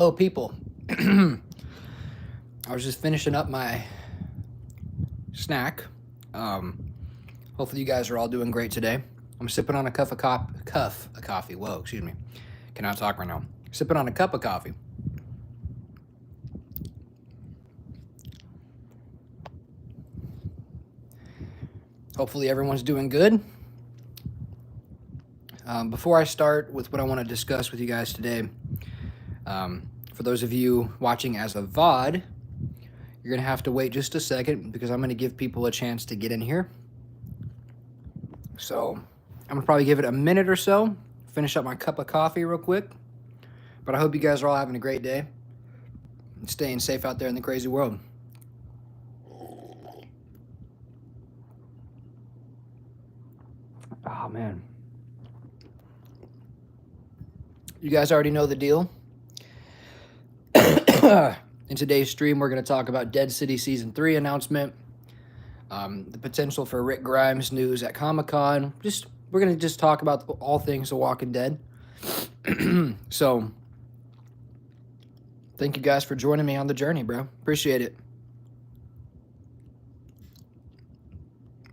Hello, people. I was just finishing up my snack. Um, Hopefully, you guys are all doing great today. I'm sipping on a cuff of coffee. Whoa, excuse me. Cannot talk right now. Sipping on a cup of coffee. Hopefully, everyone's doing good. Before I start with what I want to discuss with you guys today, for those of you watching as a VOD, you're going to have to wait just a second because I'm going to give people a chance to get in here. So I'm going to probably give it a minute or so, finish up my cup of coffee real quick. But I hope you guys are all having a great day and staying safe out there in the crazy world. Oh, man. You guys already know the deal. In today's stream, we're going to talk about Dead City Season 3 announcement, the potential for Rick Grimes news at Comic-Con. We're going to just talk about all things The Walking Dead. So, thank you guys for joining me on the journey, bro. Appreciate it.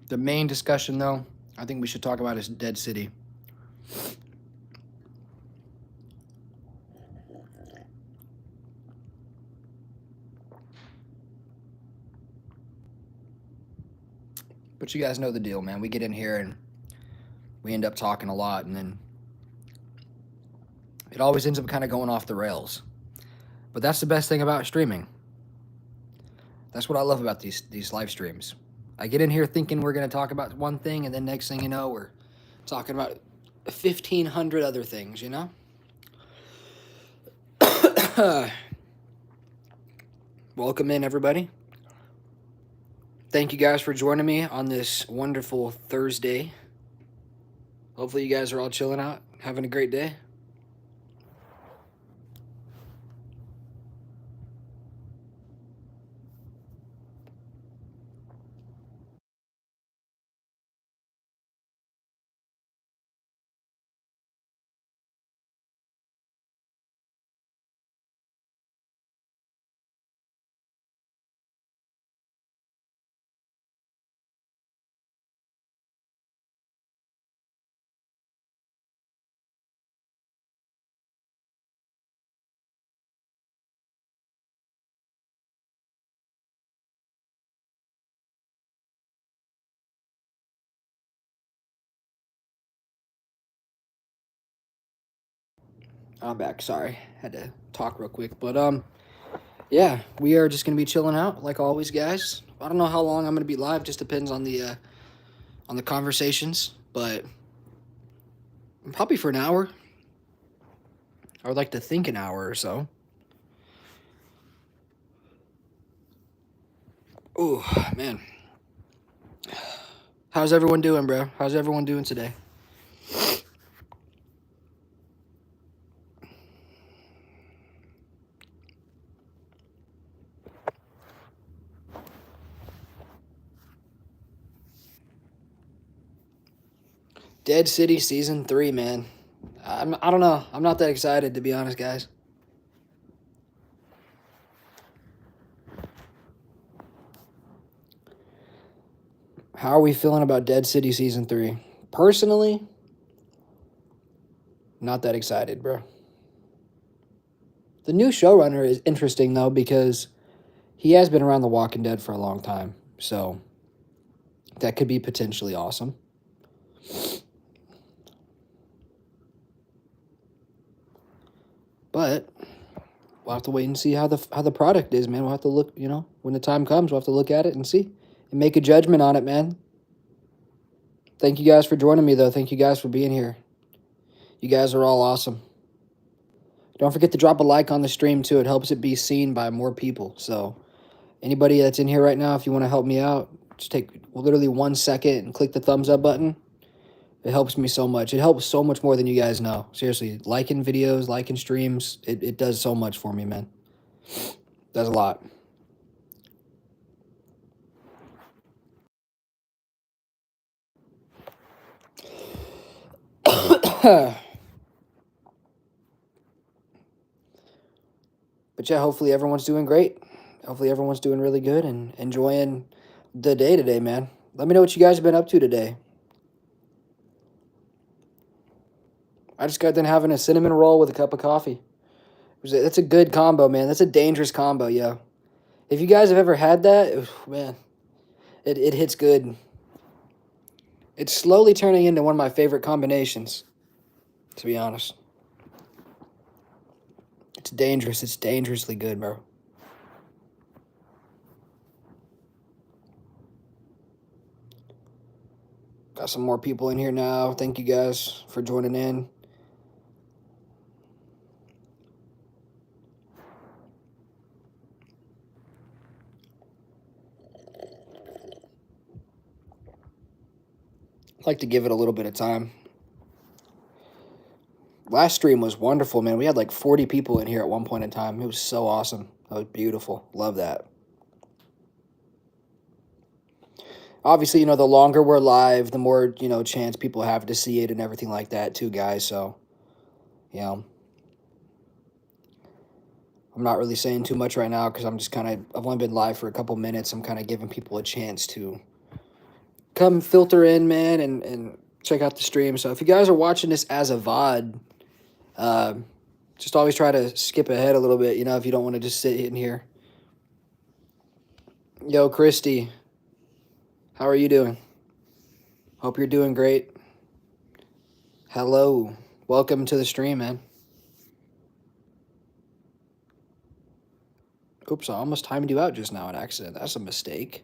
The main discussion, though, I think we should talk about is Dead City. But you guys know the deal, man. We get in here and we end up talking a lot, and then it always ends up kind of going off the rails. But that's the best thing about streaming. That's what I love about these live streams. I get in here thinking we're going to talk about one thing, and then next thing you know, we're talking about 1,500 other things, you know? Welcome in, everybody. Thank you guys for joining me on this wonderful Thursday. Hopefully you guys are all chilling out, having a great day. I'm back. Sorry, had to talk real quick, but yeah, we are just gonna be chilling out like always, guys. I don't know how long I'm gonna be live. Just depends on the conversations, but probably for an hour. I would like to think an hour or so. Oh man, how's everyone doing, bro? How's everyone doing today? Dead City Season 3, man. I don't know. I'm not that excited, to be honest, guys. How are we feeling about Dead City Season 3? Personally, not that excited, bro. The new showrunner is interesting, though, because he has been around The Walking Dead for a long time. So that could be potentially awesome. But we'll have to wait and see how the product is, man. We'll have to look, when the time comes, we'll have to look at it and see and make a judgment on it, man. Thank you guys for joining me, though. Thank you guys for being here. You guys are all awesome. Don't forget to drop a like on the stream, too. It helps it be seen by more people. So anybody that's in here right now, if you want to help me out, just take literally 1 second and click the thumbs up button. It helps me so much. It helps so much more than you guys know. Seriously, liking videos, liking streams, it does so much for me, man. It does a lot. But yeah, hopefully everyone's doing great. Hopefully everyone's doing really good and enjoying the day today, man. Let me know what you guys have been up to today. I just got done having a cinnamon roll with a cup of coffee. That's a good combo, man. That's a dangerous combo, yo. If you guys have ever had that, man, it hits good. It's slowly turning into one of my favorite combinations, to be honest. It's dangerous. It's dangerously good, bro. Got some more people in here now. Thank you guys for joining in. I'd like to give it a little bit of time. Last stream was wonderful, man. We had like 40 people in here at one point in time. It was so awesome. That was beautiful. Love that. Obviously, the longer we're live, the more, chance people have to see it and everything like that too, guys. So, I'm not really saying too much right now because I've only been live for a couple minutes. I'm kind of giving people a chance to come filter in, man, and check out the stream. So if you guys are watching this as a VOD, just always try to skip ahead a little bit, if you don't want to just sit in here. Yo, Christy, how are you doing? Hope you're doing great. Hello. Welcome to the stream, man. Oops, I almost timed you out just now on accident. That's a mistake.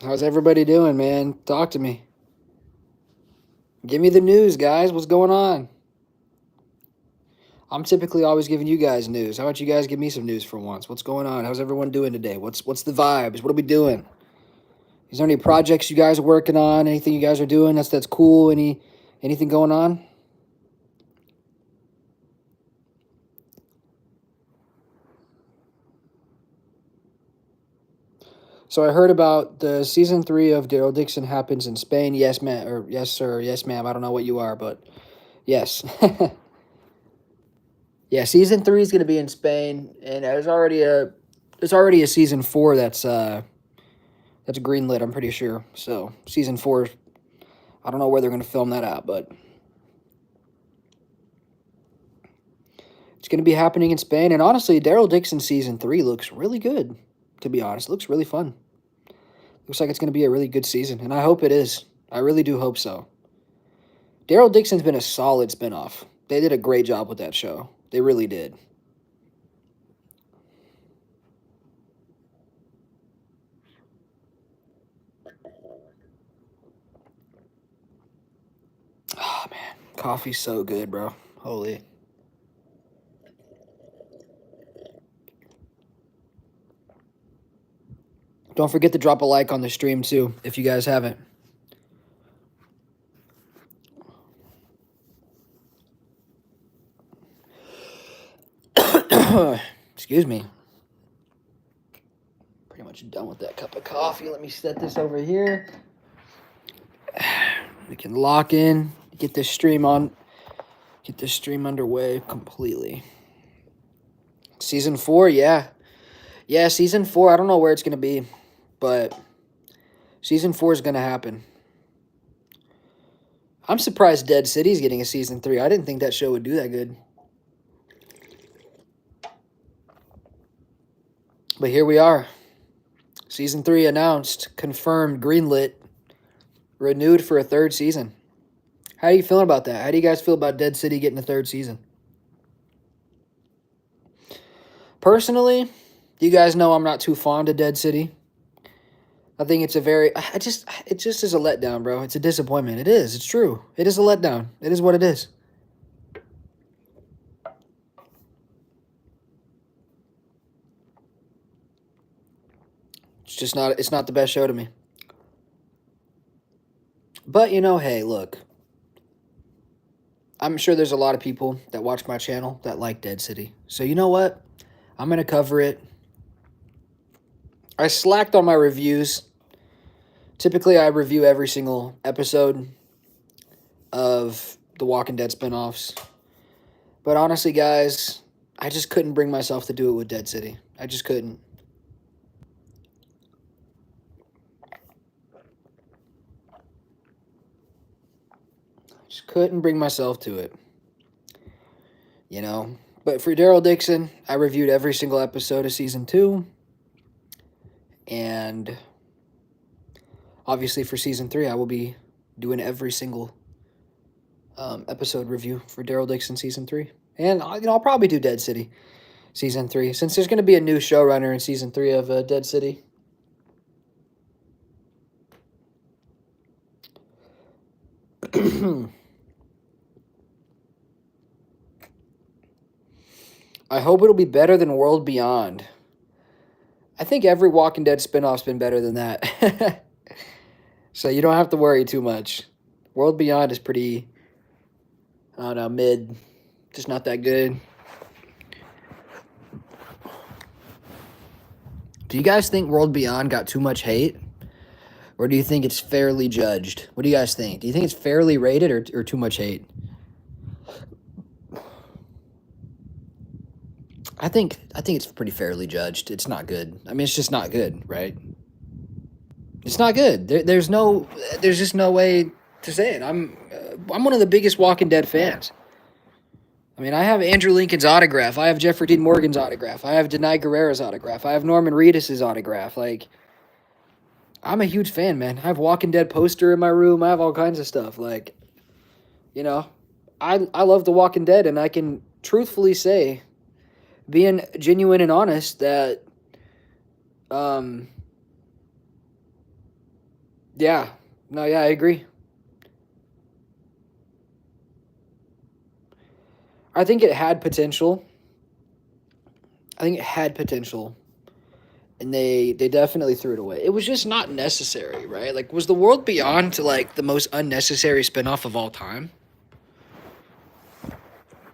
How's everybody doing, man? Talk to me. Give me the news, guys. What's going on? I'm typically always giving you guys news. How about you guys give me some news for once? What's going on? How's everyone doing today? What's the vibes? What are we doing? Is there any projects you guys are working on? Anything you guys are doing that's cool? Anything going on? So I heard about the season 3 of Daryl Dixon happens in Spain. Yes, ma'am, or yes, sir, yes, ma'am. I don't know what you are, but yes. Yeah, season 3 is going to be in Spain, and there's already a season 4 that's greenlit. I'm pretty sure. So season 4, I don't know where they're going to film that at, but it's going to be happening in Spain. And honestly, Daryl Dixon season 3 looks really good. To be honest, it looks really fun. Looks like it's going to be a really good season, and I hope it is. I really do hope so. Daryl Dixon's been a solid spinoff. They did a great job with that show. They really did. Oh, man. Coffee's so good, bro. Holy. Don't forget to drop a like on the stream, too, if you guys haven't. Excuse me. Pretty much done with that cup of coffee. Let me set this over here. We can lock in, get this stream underway completely. Season 4, yeah. Yeah, season 4, I don't know where it's going to be, but season 4 is going to happen. I'm surprised Dead City's getting a season 3. I didn't think that show would do that good. But here we are. Season 3 announced, confirmed, greenlit, renewed for a 3rd season. How are you feeling about that? How do you guys feel about Dead City getting a 3rd season? Personally, you guys know I'm not too fond of Dead City. I think it's it just is a letdown, bro. It's a disappointment. It is. It's true. It is a letdown. It is what it is. It's not the best show to me. But, hey, look. I'm sure there's a lot of people that watch my channel that like Dead City. So you know what? I'm going to cover it. I slacked on my reviews. Typically, I review every single episode of the Walking Dead spinoffs. But honestly, guys, I just couldn't bring myself to do it with Dead City. I just couldn't. Just couldn't bring myself to it. You know? But for Daryl Dixon, I reviewed every single episode of season 2. And obviously for season 3, I will be doing every single episode review for Daryl Dixon season 3. And I'll probably do Dead City season 3, since there's going to be a new showrunner in season 3 of Dead City. I hope it'll be better than World Beyond. I think every Walking Dead spinoff's been better than that. So you don't have to worry too much. World Beyond is pretty, I don't know, mid. Just not that good. Do you guys think World Beyond got too much hate? Or do you think it's fairly judged? What do you guys think? Do you think it's fairly rated or too much hate? I think it's pretty fairly judged. It's not good. I mean, it's just not good, right? It's not good. There's just no way to say it. I'm one of the biggest Walking Dead fans. I mean, I have Andrew Lincoln's autograph. I have Jeffrey Dean Morgan's autograph. I have Denai Guerrera's autograph. I have Norman Reedus' autograph. Like, I'm a huge fan, man. I have Walking Dead poster in my room. I have all kinds of stuff. Like, I love The Walking Dead, and I can truthfully say, being genuine and honest, that, yeah, I agree. I think it had potential. And they definitely threw it away. It was just not necessary, right? Like, was The World Beyond like the most unnecessary spinoff of all time?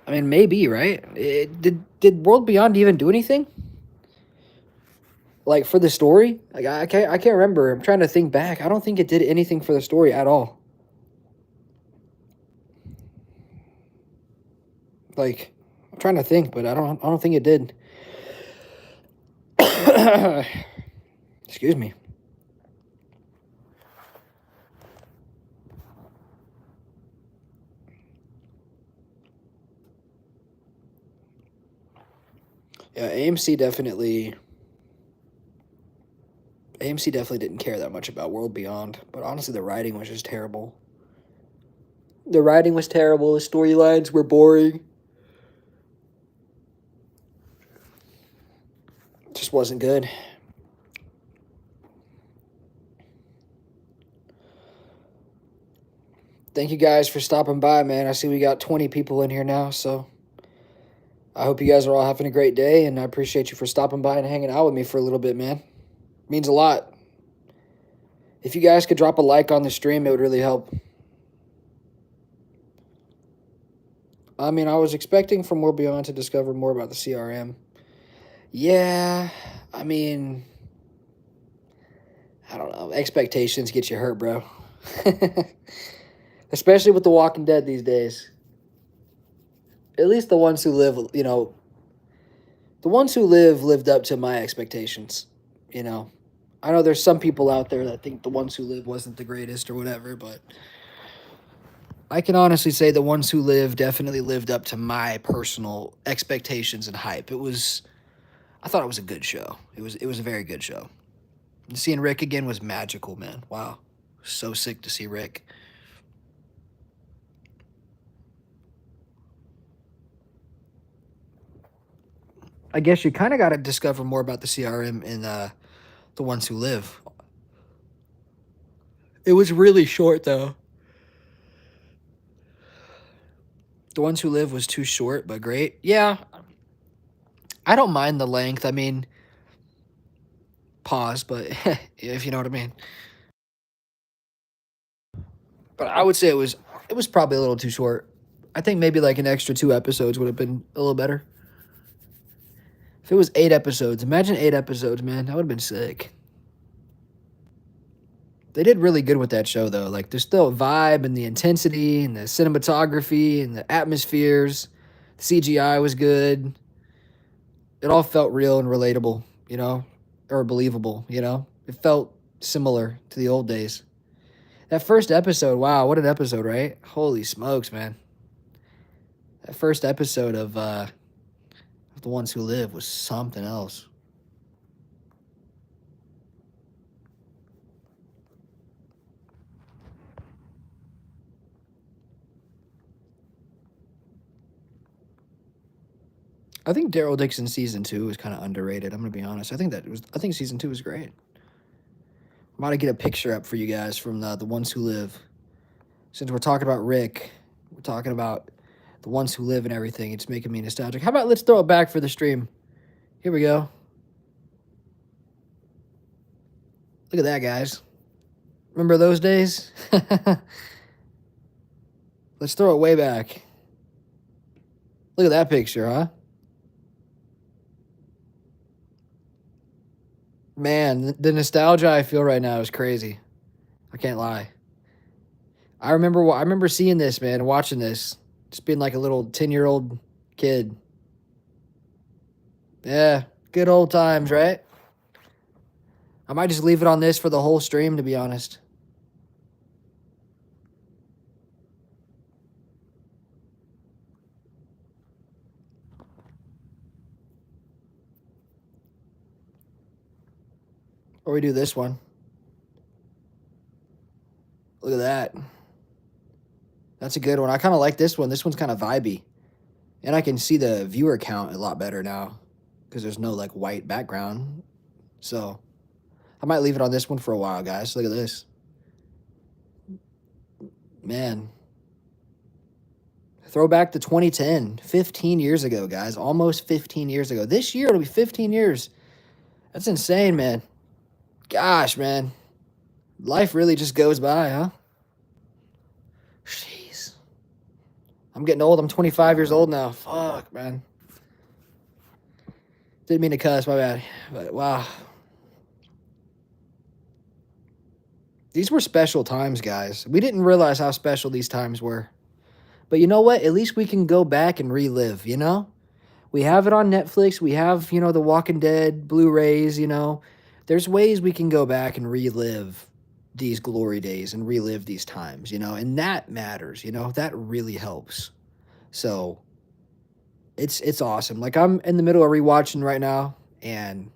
I mean, maybe, right? Did World Beyond even do anything? Like, for the story? Like, I can't remember. I'm trying to think back. I don't think it did anything for the story at all. Like, I'm trying to think, but I don't think it did. Excuse me. Yeah, AMC definitely didn't care that much about World Beyond, but honestly the writing was just terrible. The writing was terrible, the storylines were boring. It just wasn't good. Thank you guys for stopping by, man. I see we got 20 people in here now, so I hope you guys are all having a great day, and I appreciate you for stopping by and hanging out with me for a little bit, man. It means a lot. If you guys could drop a like on the stream, it would really help. I mean, I was expecting from World Beyond to discover more about the CRM. Yeah, I mean, I don't know. Expectations get you hurt, bro. Especially with The Walking Dead these days. At least the ones who live, the ones who lived up to my expectations, I know there's some people out there that think The Ones Who Live wasn't the greatest or whatever, but I can honestly say The Ones Who Live definitely lived up to my personal expectations and hype. I thought it was a good show. It was a very good show. And seeing Rick again was magical, man. Wow. So sick to see Rick. I guess you kind of got to discover more about the CRM in The Ones Who Live. It was really short, though. The Ones Who Live was too short, but great. Yeah. I don't mind the length. I mean, pause, but if you know what I mean. But I would say it was probably a little too short. I think maybe like an extra 2 episodes would have been a little better. If it was 8 episodes, imagine 8 episodes, man. That would have been sick. They did really good with that show, though. Like, there's still a vibe and the intensity and the cinematography and the atmospheres. The CGI was good. It all felt real and relatable, or believable, It felt similar to the old days. That first episode, wow, what an episode, right? Holy smokes, man. That first episode of The Ones Who Live was something else. I think Daryl Dixon season 2 is kind of underrated. I'm gonna be honest. I think season 2 was great. I'm about to get a picture up for you guys from the Ones Who Live. Since we're talking about Rick, we're talking about The Ones Who Live and everything. It's making me nostalgic. How about let's throw it back for the stream? Here we go. Look at that, guys. Remember those days? Let's throw it way back. Look at that picture, huh? Man, the nostalgia I feel right now is crazy. I can't lie. I remember seeing this, man, watching this, just being like a little 10-year-old kid. Yeah, good old times, right? I might just leave it on this for the whole stream, to be honest. Or we do this one. Look at that. That's a good one. I kind of like this one. This one's kind of vibey. And I can see the viewer count a lot better now because there's no like white background. So I might leave it on this one for a while, guys. Look at this. Man. Throwback to 2010. 15 years ago, guys. Almost 15 years ago. This year it'll be 15 years. That's insane, man. Gosh, man. Life really just goes by, huh? Jeez. I'm getting old. I'm 25 years old now. Fuck, man. Didn't mean to cuss, my bad. But wow. These were special times, guys. We didn't realize how special these times were. But you know what? At least we can go back and relive, We have it on Netflix. We have, The Walking Dead, Blu-rays, There's ways we can go back and relive these glory days and relive these times, And that matters, That really helps. So it's awesome. Like I'm in the middle of rewatching right now, and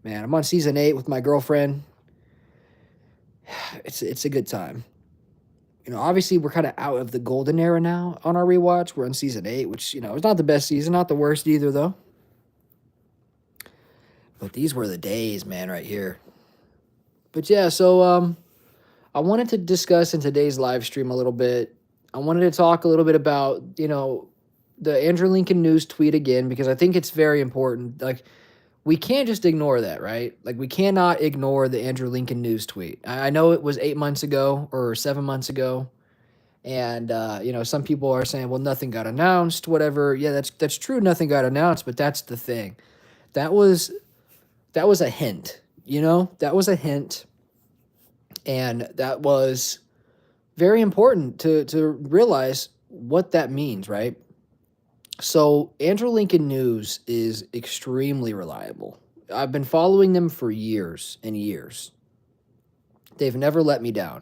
man, I'm on season 8 with my girlfriend. It's a good time. Obviously we're kind of out of the golden era now on our rewatch. We're on season 8, which, is not the best season, not the worst either, though. But these were the days, man, right here. But yeah, so I wanted to discuss in today's live stream a little bit. I wanted to talk a little bit about, the Andrew Lincoln News tweet again, because I think it's very important. Like, we can't just ignore that, right? Like, we cannot ignore the Andrew Lincoln News tweet. I know it was 8 months ago or 7 months ago. And, some people are saying, well, nothing got announced, whatever. Yeah, that's true. Nothing got announced, but that's the thing. That was a hint, that was a hint. And that was very important to realize what that means, right? So Andrew Lincoln News is extremely reliable. I've been following them for years and years. They've never let me down.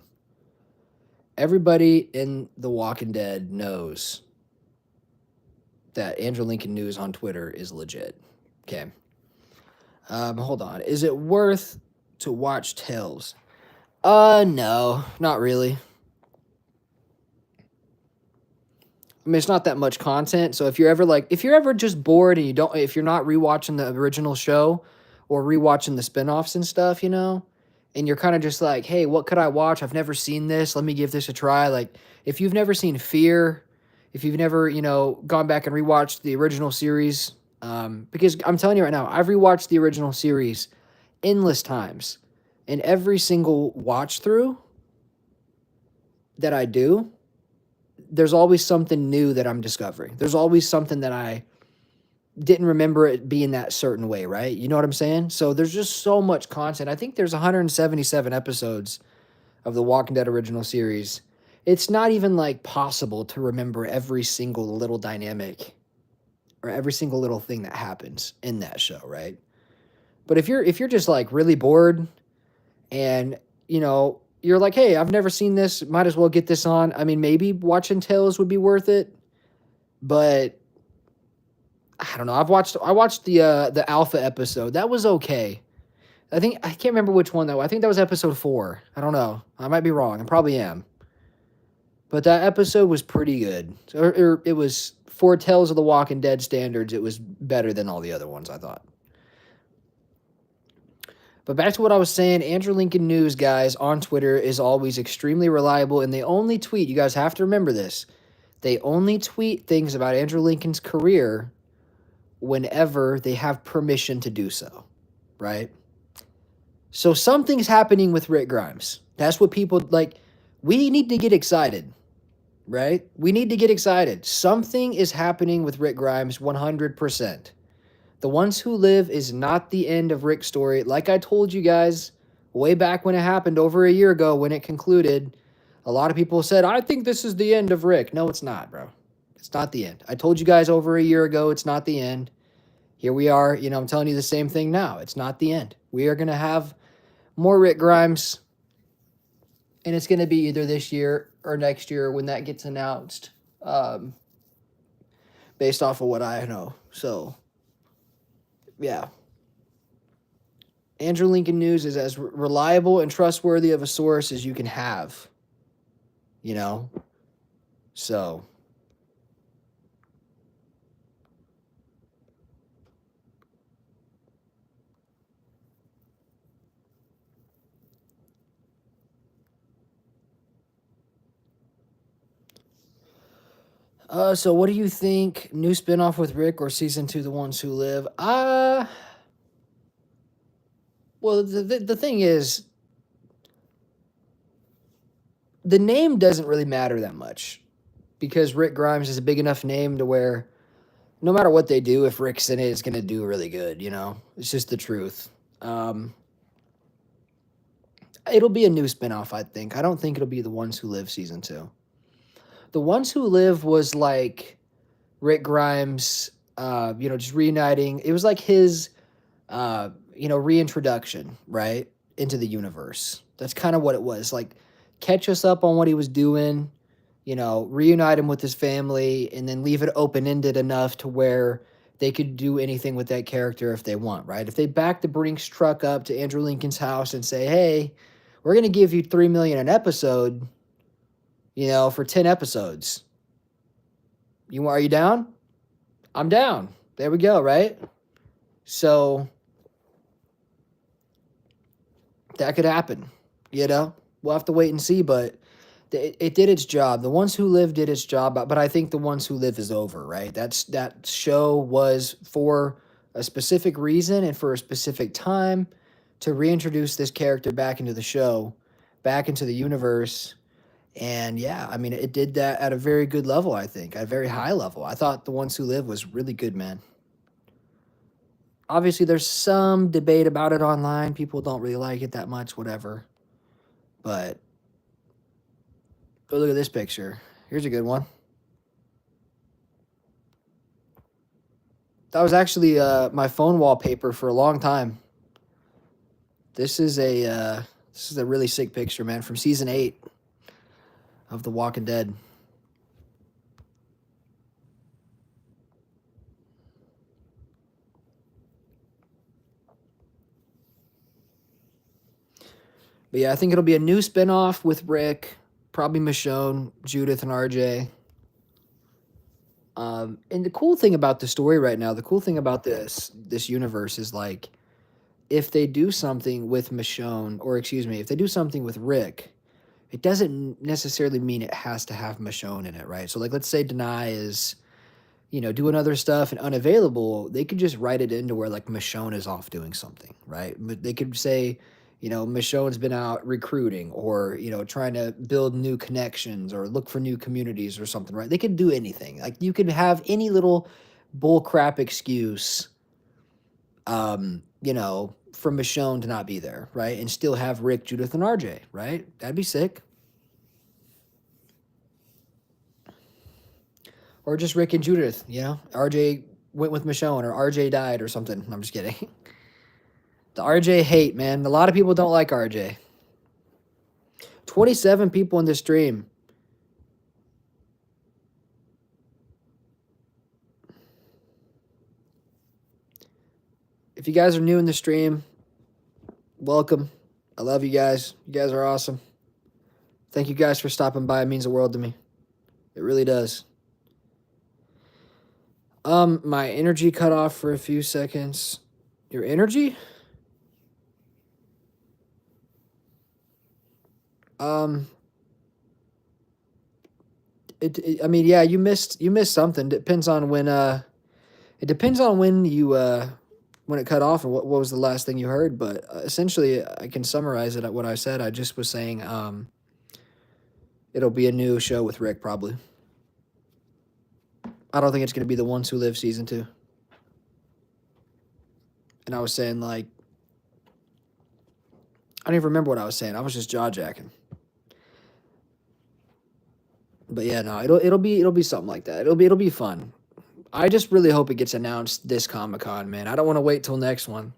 Everybody in The Walking Dead knows that Andrew Lincoln News on Twitter is legit. Okay. Hold on. Is it worth to watch Tales? No, not really. I mean, it's not that much content. So if you're ever just bored and if you're not rewatching the original show or rewatching the spinoffs and stuff, and you're kind of just like, hey, what could I watch? I've never seen this. Let me give this a try. Like, if you've never seen Fear, if you've never, gone back and rewatched the original series, because I'm telling you right now, I've rewatched the original series endless times, and every single watch through that I do, there's always something new that I'm discovering. There's always something that didn't remember it being that certain way, right? You know what I'm saying? So there's just so much content. I think there's 177 episodes of the Walking Dead original series. It's not even like possible to remember every single little dynamic or every single little thing that happens in that show, right? But if you're just like really bored and you're like, hey, I've never seen this, might as well get this on. I mean, maybe watching Tales would be worth it, but I don't know. I watched the alpha episode. That was okay. I can't remember which one though. I think that was episode 4. I don't know. I might be wrong. I probably am. But that episode was pretty good. Or it was, for Tales of the Walking Dead standards, it was better than all the other ones, I thought. But back to what I was saying, Andrew Lincoln News, guys, on Twitter is always extremely reliable, and they only tweet, you guys have to remember this, they only tweet things about Andrew Lincoln's career whenever they have permission to do so, right? So something's happening with Rick Grimes. That's what people, like, we need to get excited, right? We need to get excited. Something is happening with Rick Grimes 100%. The Ones Who Live is not the end of Rick's story. Like I told you guys way back when it happened over a year ago when it concluded, a lot of people said, I think this is the end of Rick. No, it's not, bro. It's not the end. I told you guys over a year ago it's not the end. Here we are. I'm telling you the same thing now. It's not the end. We are going to have more Rick Grimes, and it's going to be either this year or next year when that gets announced, based off of what I know. So, yeah. Andrew Lincoln News is as reliable and trustworthy of a source as you can have. So. So what do you think? New spinoff with Rick or season 2, The Ones Who Live? Well, the thing is, the name doesn't really matter that much because Rick Grimes is a big enough name to where no matter what they do, if Rick's in it, it's going to do really good, It's just the truth. It'll be a new spinoff, I think. I don't think it'll be The Ones Who Live season 2. The Ones Who Live was like Rick Grimes, just reuniting. It was like his, reintroduction, right, into the universe. That's kind of what it was. Like, catch us up on what he was doing, reunite him with his family, and then leave it open-ended enough to where they could do anything with that character if they want, right? If they back the Brinks truck up to Andrew Lincoln's house and say, hey, we're going to give you $3 million an episode, for 10 episodes. Are you down? I'm down. There we go, right? So that could happen, We'll have to wait and see, but it did its job. The Ones Who Live did its job, but I think The Ones Who Live is over, right? That show was for a specific reason and for a specific time to reintroduce this character back into the show, back into the universe. And yeah, I mean, it did that at a very good level, I think, at a very high level. I thought The Ones Who Live was really good, man. Obviously, there's some debate about it online. People don't really like it that much, whatever. But look at this picture. Here's a good one. That was actually my phone wallpaper for a long time. This is a really sick picture, man, from season 8 of The Walking Dead. But yeah, I think it'll be a new spinoff with Rick, probably Michonne, Judith, and RJ. And the cool thing about the story right now, the cool thing about this universe is, like, if they do something with Michonne, or excuse me, if they do something with Rick, it doesn't necessarily mean it has to have Michonne in it, right? So, like, let's say Denai is, doing other stuff and unavailable, they could just write it into where, like, Michonne is off doing something, right? They could say, Michonne's been out recruiting or, trying to build new connections or look for new communities or something, right? They could do anything. Like, you could have any little bullcrap excuse, you know, for Michonne to not be there, right? And still have Rick, Judith, and RJ, right? That'd be sick. Or just Rick and Judith, you know? RJ went with Michonne, or RJ died, or something. I'm just kidding. The RJ hate, man. A lot of people don't like RJ. 27 people in this stream. If you guys are new in the stream, welcome. I love you guys. You guys are awesome. Thank you guys for stopping by. It means the world to me. It really does. My energy cut off for a few seconds. Your energy? I mean, yeah, you missed something. Depends on when it depends on when you when it cut off and what was the last thing you heard, but essentially I can summarize it at what I said. I just was saying it'll be a new show with Rick probably. I don't think it's going to be The Ones Who Live season 2. And I was saying, like, I don't even remember what I was saying. I was just jaw jacking. But yeah, no, it'll be something like that. It'll be fun. I just really hope it gets announced this Comic-Con, man. I don't want to wait till next one.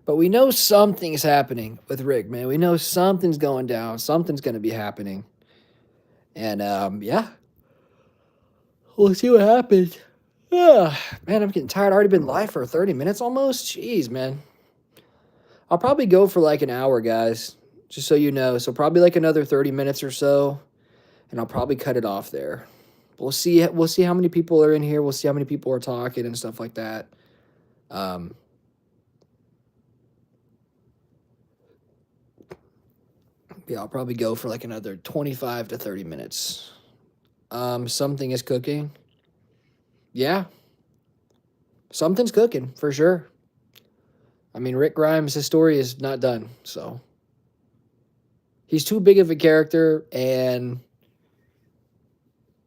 But we know something's happening with Rick, man. We know something's going down. Something's going to be happening. And yeah. We'll see what happens. Man, I'm getting tired. I've already been live for 30 minutes almost. Jeez, man. I'll probably go for like an hour, guys. Just so you know. So probably like another 30 minutes or so. And I'll probably cut it off there. We'll see how many people are in here. We'll see how many people are talking and stuff like that. Yeah, I'll probably go for like another 25 to 30 minutes. Something is cooking. Yeah. Something's cooking, for sure. I mean, Rick Grimes, his story is not done, so. He's too big of a character, and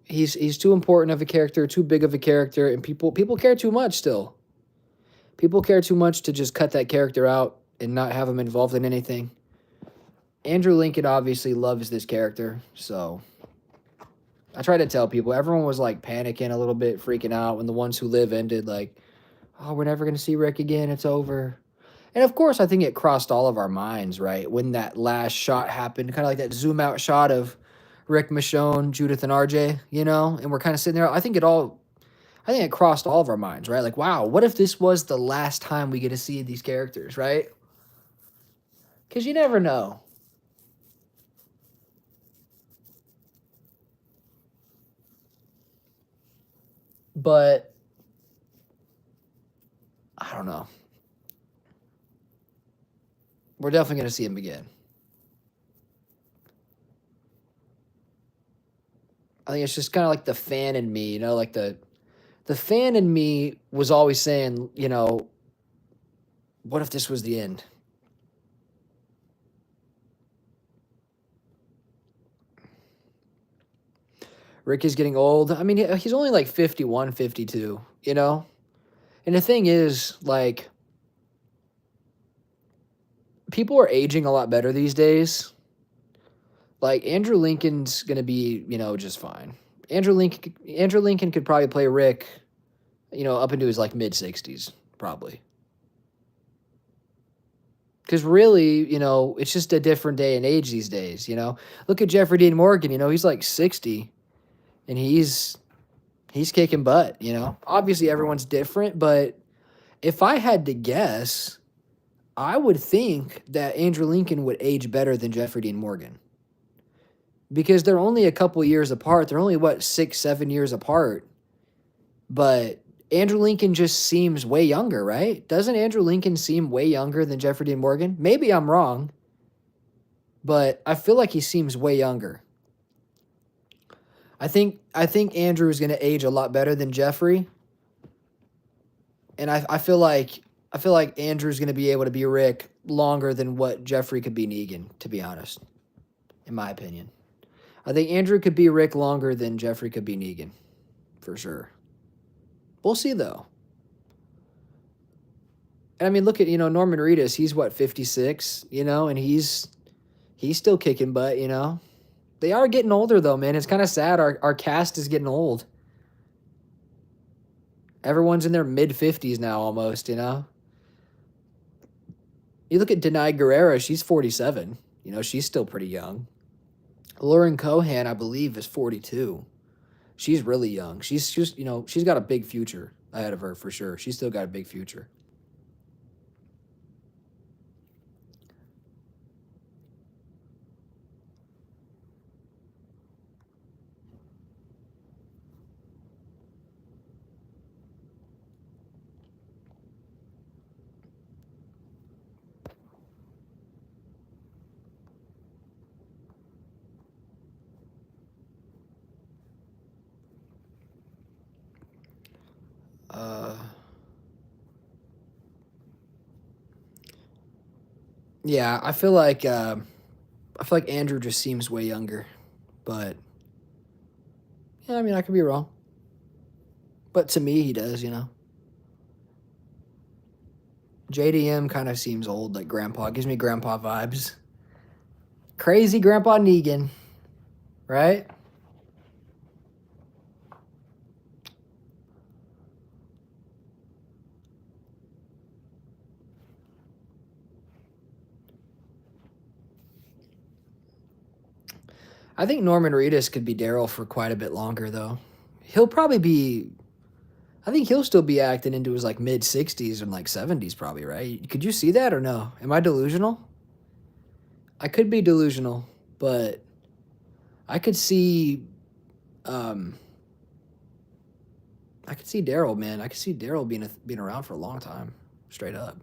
he's too important of a character, too big of a character, and people care too much still. People care too much to just cut that character out and not have him involved in anything. Andrew Lincoln obviously loves this character, so I try to tell people. Everyone was like panicking a little bit, freaking out when The Ones Who Live ended, like, oh, we're never going to see Rick again, it's over. And of course, I think it crossed all of our minds, right? When that last shot happened, kind of like that zoom out shot of Rick, Michonne, Judith, and RJ, you know? And we're kind of sitting there. I think it crossed all of our minds, right? Like, wow, what if this was the last time we get to see these characters, right? Because you never know. But I don't know. We're definitely going to see him again. I think it's just kind of like the fan in me, you know, like the fan in me was always saying, you know, what if this was the end? Rick is getting old. I mean, he's only like 51, 52, you know? And the thing is, like, people are aging a lot better these days. Like, Andrew Lincoln's going to be, you know, just fine. Andrew Lincoln could probably play Rick, you know, up into his, like, mid-60s, probably. Because really, you know, it's just a different day and age these days, you know? Look at Jeffrey Dean Morgan, you know, he's like 60, and he's kicking butt, you know? Obviously, everyone's different, but if I had to guess, I would think that Andrew Lincoln would age better than Jeffrey Dean Morgan. Because they're only a couple years apart. They're only, 6, 7 years apart. But Andrew Lincoln just seems way younger, right? Doesn't Andrew Lincoln seem way younger than Jeffrey Dean Morgan? Maybe I'm wrong, but I feel like he seems way younger. I think Andrew is going to age a lot better than Jeffrey, and I feel like Andrew's going to be able to be Rick longer than what Jeffrey could be Negan, to be honest, in my opinion. I think Andrew could be Rick longer than Jeffrey could be Negan, for sure. We'll see, though. And I mean, look at, Norman Reedus. He's what, 56, and he's still kicking butt, They are getting older, though, man. It's kind of sad. Our cast is getting old. Everyone's in their mid-50s now almost, You look at Denai Guerrera, she's 47. She's still pretty young. Lauren Cohan, I believe, is 42. She's really young. She's just, she's got a big future ahead of her for sure. She's still got a big future. Uh, yeah, I feel like Andrew just seems way younger, but yeah, I mean, I could be wrong. But to me, he does, JDM kind of seems old, like grandpa. Gives me grandpa vibes. Crazy Grandpa Negan, right? I think Norman Reedus could be Daryl for quite a bit longer, though. He'll probably be. I think he'll still be acting into his like mid 60s and like 70s, probably, right? Could you see that or no? Am I delusional? I could be delusional, but I could see. Um, I could see Daryl, man. I could see Daryl being around for a long time, straight up.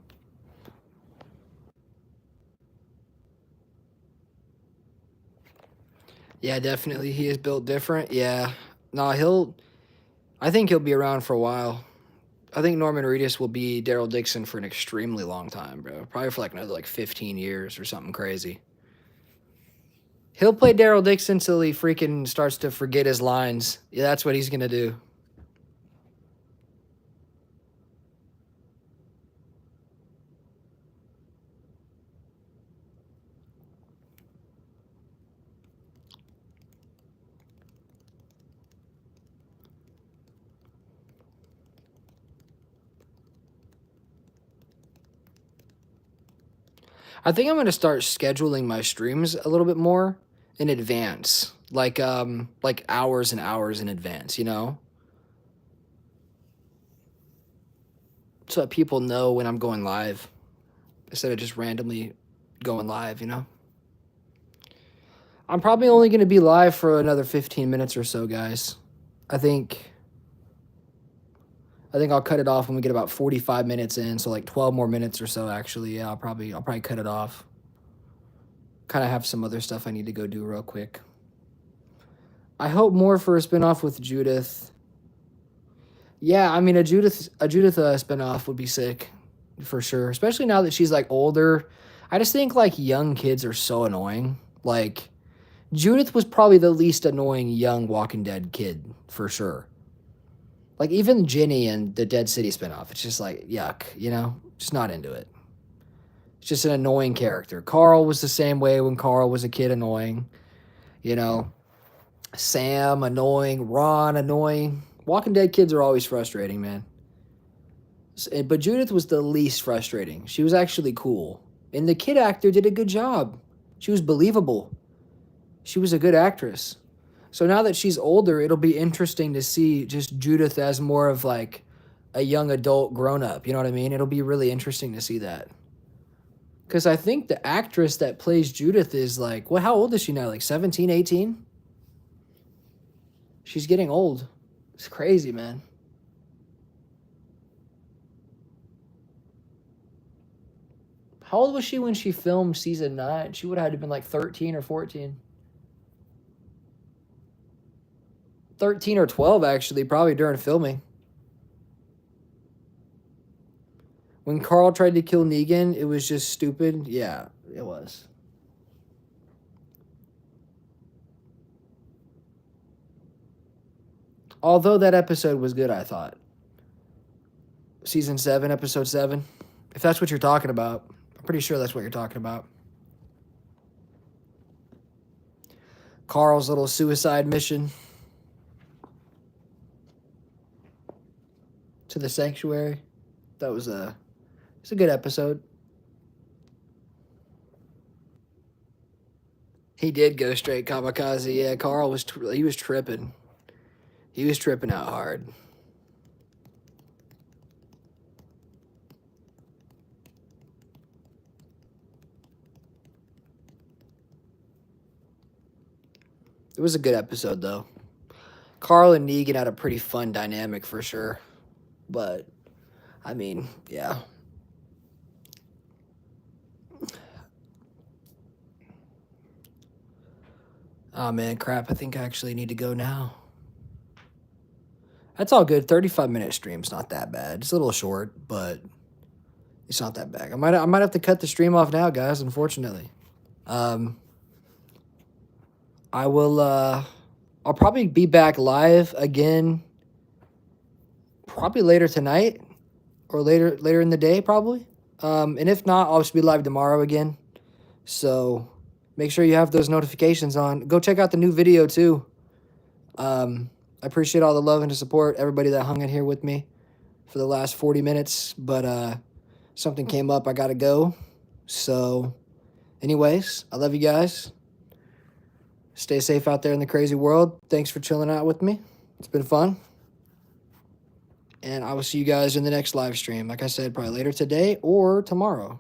Yeah, definitely. He is built different. Yeah. No, he'll. I think he'll be around for a while. I think Norman Reedus will be Daryl Dixon for an extremely long time, bro. Probably for like another like 15 years or something crazy. He'll play Daryl Dixon till he freaking starts to forget his lines. Yeah, that's what he's gonna do. I think I'm gonna start scheduling my streams a little bit more in advance, like hours and hours in advance, so that people know when I'm going live instead of just randomly going live. I'm probably only gonna be live for another 15 minutes or so, guys. I think I think I'll cut it off when we get about 45 minutes in, so like 12 more minutes or so actually. Yeah, I'll probably cut it off. Kind of have some other stuff I need to go do real quick. I hope more for a spinoff with Judith. Yeah, I mean a Judith spinoff would be sick for sure, especially now that she's like older. I just think like young kids are so annoying. Like Judith was probably the least annoying young Walking Dead kid for sure. Like even Ginny and the Dead City spinoff, it's just like yuck, just not into it. It's just an annoying character. Carl was the same way when Carl was a kid, annoying. You know, Sam annoying, Ron annoying. Walking Dead kids are always frustrating, man. But Judith was the least frustrating. She was actually cool, and the kid actor did a good job. She was believable. She was a good actress. So now that she's older, it'll be interesting to see just Judith as more of like a young adult grown up. You know what I mean? It'll be really interesting to see that. Because I think the actress that plays Judith is like, what, how old is she now? Like 17, 18? She's getting old. It's crazy, man. How old was she when she filmed season 9? She would have had to been like 13 or 14. 13 or 12, actually, probably during filming. When Carl tried to kill Negan, it was just stupid. Yeah, it was. Although that episode was good, I thought. Season 7, episode 7. If that's what you're talking about. I'm pretty sure that's what you're talking about. Carl's little suicide mission to the sanctuary. That was it's a good episode. He did go straight kamikaze. Yeah, Carl was he was tripping. He was tripping out hard. It was a good episode, though. Carl and Negan had a pretty fun dynamic for sure. But, I mean, yeah. Oh, man, crap. I think I actually need to go now. That's all good. 35-minute stream's not that bad. It's a little short, but it's not that bad. I might have to cut the stream off now, guys, unfortunately. I will, I'll probably be back live again probably later tonight or later in the day, probably. And if not, I'll just be live tomorrow again. So make sure you have those notifications on. Go check out the new video, too. I appreciate all the love and the support, everybody that hung in here with me for the last 40 minutes. But something came up. I got to go. So anyways, I love you guys. Stay safe out there in the crazy world. Thanks for chilling out with me. It's been fun. And I will see you guys in the next live stream. Like I said, probably later today or tomorrow.